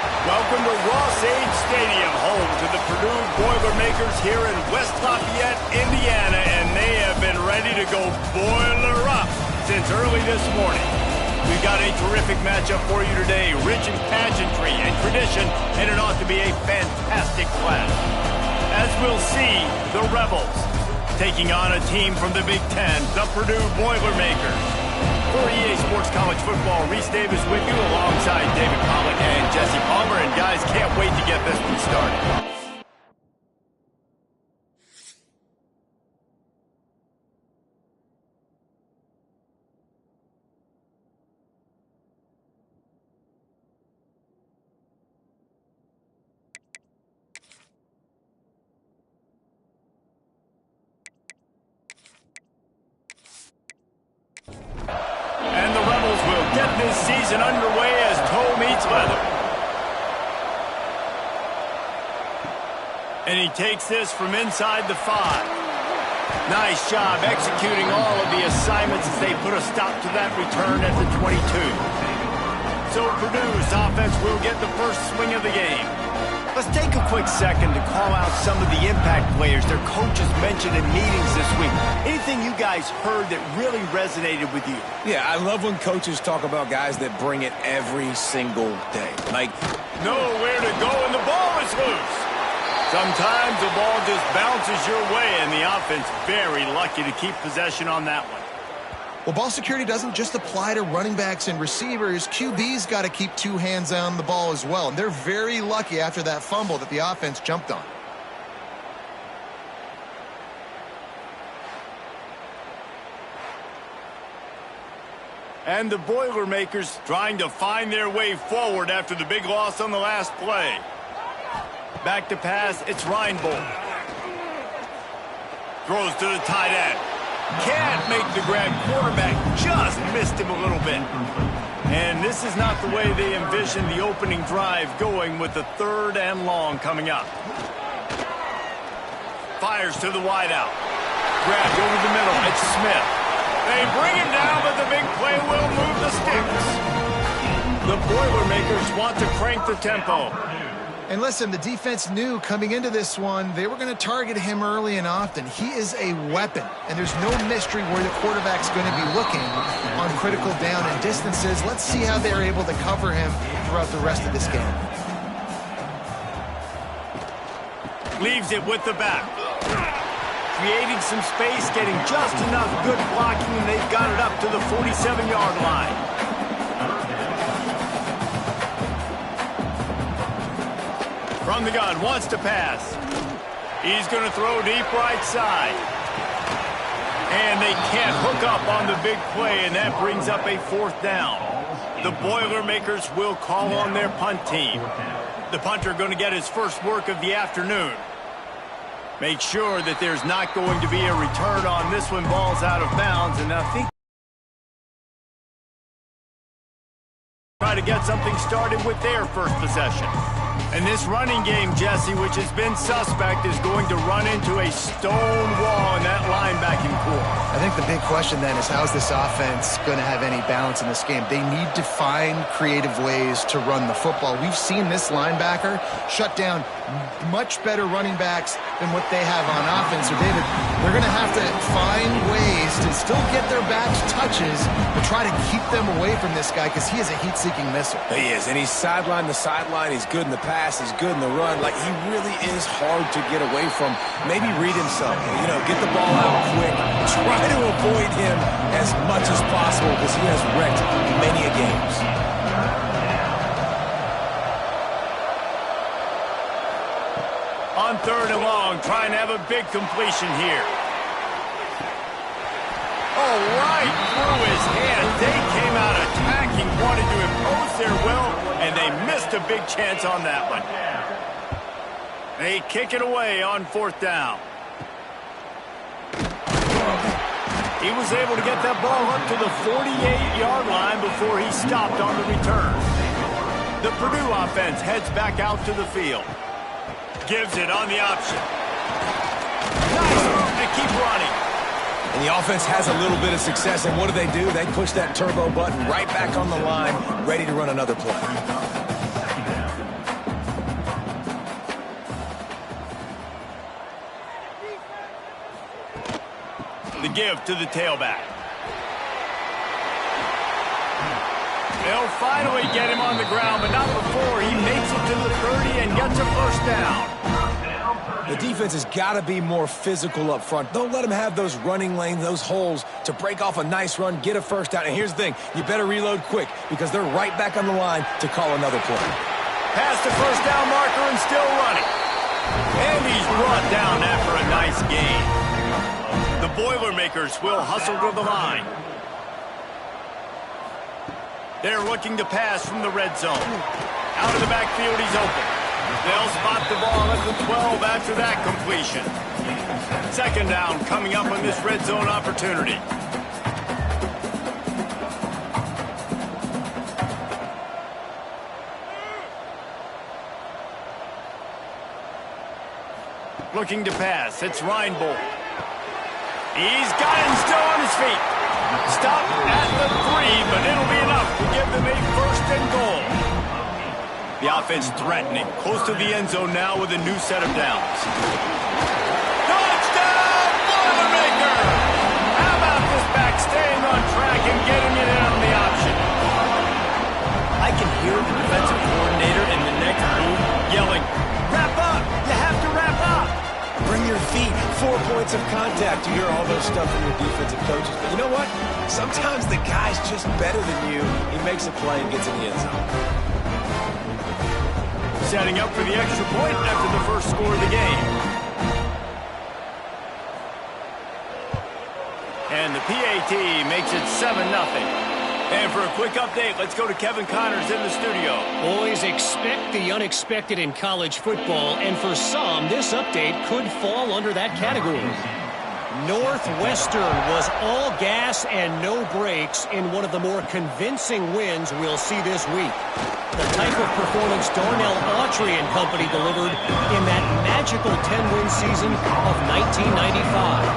Welcome to Ross-Age Stadium, home to the Purdue Boilermakers here in West Lafayette, Indiana, and they have been ready to go boiler up since early this morning. We've got a terrific matchup for you today, rich in pageantry and tradition, and it ought to be a fantastic clash. As we'll see, the Rebels taking on a team from the Big Ten, the Purdue Boilermakers. For EA Sports College Football, Reese Davis with you alongside David Pollack and Jesse Palmer. And guys, can't wait to get this one started. Get this season underway as toe meets leather. And he takes this from inside the 5. Nice job executing all of the assignments as they put a stop to that return at the 22. So Purdue's offense will get the first swing of the game. Let's take a quick second to call out some of the impact players their coaches mentioned in meetings this week. Anything you guys heard that really resonated with you? Yeah, I love when coaches talk about guys that bring it every single day. Like, nowhere to go and the ball is loose. Sometimes the ball just bounces your way and the offense very lucky to keep possession on that one. Well, ball security doesn't just apply to running backs and receivers. QB's got to keep 2 hands on the ball as well. And they're very lucky after that fumble that the offense jumped on. And the Boilermakers trying to find their way forward after the big loss on the last play. Back to pass, it's Reinbold. Throws to the tight end. Can't make the grab. Quarterback just missed him a little bit. And this is not the way they envisioned the opening drive going with the 3rd and long coming up. Fires to the wideout. Grabbed over the middle. It's Smith. They bring him down, but the big play will move the sticks. The Boilermakers want to crank the tempo. And listen, the defense knew coming into this one, they were going to target him early and often. He is a weapon, and there's no mystery where the quarterback's going to be looking on critical down and distances. Let's see how they're able to cover him throughout the rest of this game. Leaves it with the back. Creating some space, getting just enough good blocking, and they've got it up to the 47-yard line. From the gun, wants to pass. He's going to throw deep right side. And they can't hook up on the big play, and that brings up a 4th down. The Boilermakers will call on their punt team. The punter going to get his first work of the afternoon. Make sure that there's not going to be a return on this one. Ball's out of bounds, and I think try to get something started with their first possession. And this running game, Jesse, which has been suspect, is going to run into a stone wall in that linebacking core. I think the big question then is, how's this offense going to have any balance in this game? They need to find creative ways to run the football. We've seen this linebacker shut down much better running backs than what they have on offense. So, David, they're going to have to find ways to still get their backs touches, but try to keep them away from this guy because he is a heat-seeking missile. he is, and he's sideline to sideline. He's good in the pass. He's good in the run. Like, he really is hard to get away from. Maybe read himself. You know, get the ball out quick. Try to avoid him as much as possible because he has wrecked many a games. On 3rd and long, trying to have a big completion here. Oh, right through his hand. They came out attacking, wanted to impose their will, and they missed a big chance on that one. They kick it away on 4th down. He was able to get that ball up to the 48-yard line before he stopped on the return. The Purdue offense heads back out to the field. Gives it on the option. Nice move to keep running. And the offense has a little bit of success, and what do? They push that turbo button right back on the line, ready to run another play. give to the tailback. They'll finally get him on the ground, but not before he makes it to the 30 and gets a first down. The defense has got to be more physical up front. Don't let them have those running lanes, those holes to break off a nice run, get a first down. And here's the thing, you better reload quick because they're right back on the line to call another play. Past the first down marker and still running. And he's brought down after a nice gain. The Boilermakers will hustle to the line. They're looking to pass from the red zone. Out of the backfield, he's open. They'll spot the ball at the 12 after that completion. Second down coming up on this red zone opportunity. Looking to pass. It's Reinbold. He's got him still on his feet. Stop at the 3, but it'll be enough to give them a first and goal. The offense threatening, close to the end zone now with a new set of downs. Touchdown, Boilermaker! How about this back staying on track and getting it in on the option? I can hear the defensive coordinator in the next booth yelling, "Wrap up! You have to wrap up!" Bring your feet, 4 points of contact. You hear all those stuff from your defensive coaches. But you know what? Sometimes the guy's just better than you. He makes a play and gets in the end zone. Setting up for the extra point after the first score of the game. And the PAT makes it 7-0. And for a quick update, let's go to Kevin Connors in the studio. Boys, expect the unexpected in college football, and for some, this update could fall under that category. Northwestern was all gas and no brakes in one of the more convincing wins we'll see this week. The type of performance Darnell Autry and company delivered in that magical 10-win season of 1995.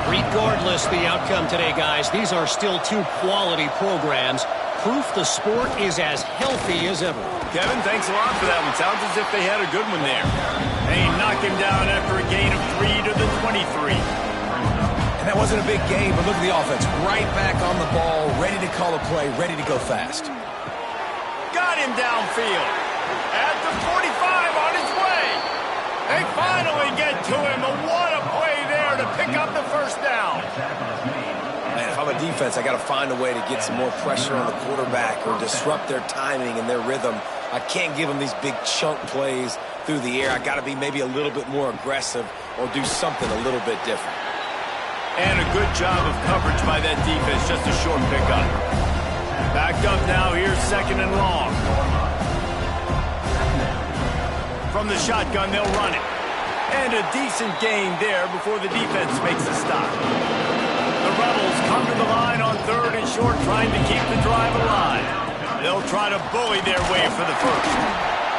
Regardless the outcome today, guys, these are still two quality programs. Proof the sport is as healthy as ever. Kevin, thanks a lot for that one. Sounds as if they had a good one there. They knock him down after a gain of 3 to the 23. And that wasn't a big game, but look at the offense. Right back on the ball, ready to call a play, ready to go fast. Got him downfield. At the 45 on his way. They finally get to him. What a play there to pick up the first down. Man, if I'm a defense, I got to find a way to get some more pressure on the quarterback or disrupt their timing and their rhythm. I can't give them these big chunk plays through the air. I got to be maybe a little bit more aggressive or do something a little bit different. And a good job of coverage by that defense. Just a short pickup. Backed up now. Here's second and long. From the shotgun, they'll run it. And a decent gain there before the defense makes a stop. The Rebels come to the line on third and short, trying to keep the drive alive. They'll try to bully their way for the first.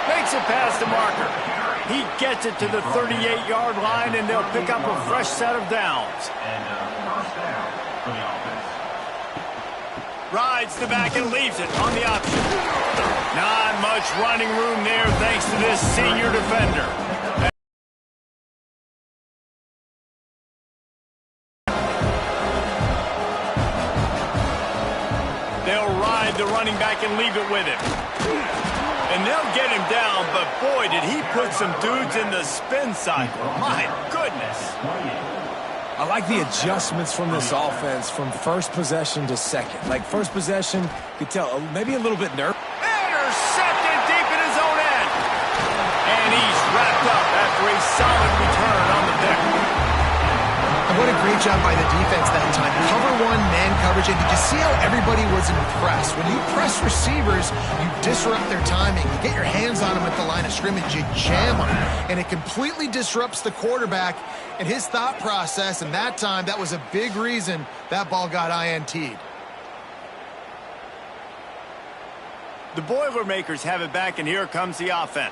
Makes it past the marker. He gets it to the 38-yard line, and they'll pick up a fresh set of downs. Rides the back and leaves it on the option. Not much running room there thanks to this senior defender. They'll ride the running back and leave it with him. And they'll get him down, but boy, did he put some dudes in the spin cycle. My goodness. I like the adjustments from this offense from first possession to second. Like first possession, you could tell maybe a little bit nervous. Intercepted deep in his own end. And he's wrapped up after a solid return on the pick. And what a great job by the defense that time. Cover one, man coverage, and did you see how everybody was impressed? When you press receivers, you disrupt their timing. You get your hands on them at the line of scrimmage, you jam them, and it completely disrupts the quarterback and his thought process, and that time, that was a big reason that ball got INT'd. The Boilermakers have it back, and here comes the offense.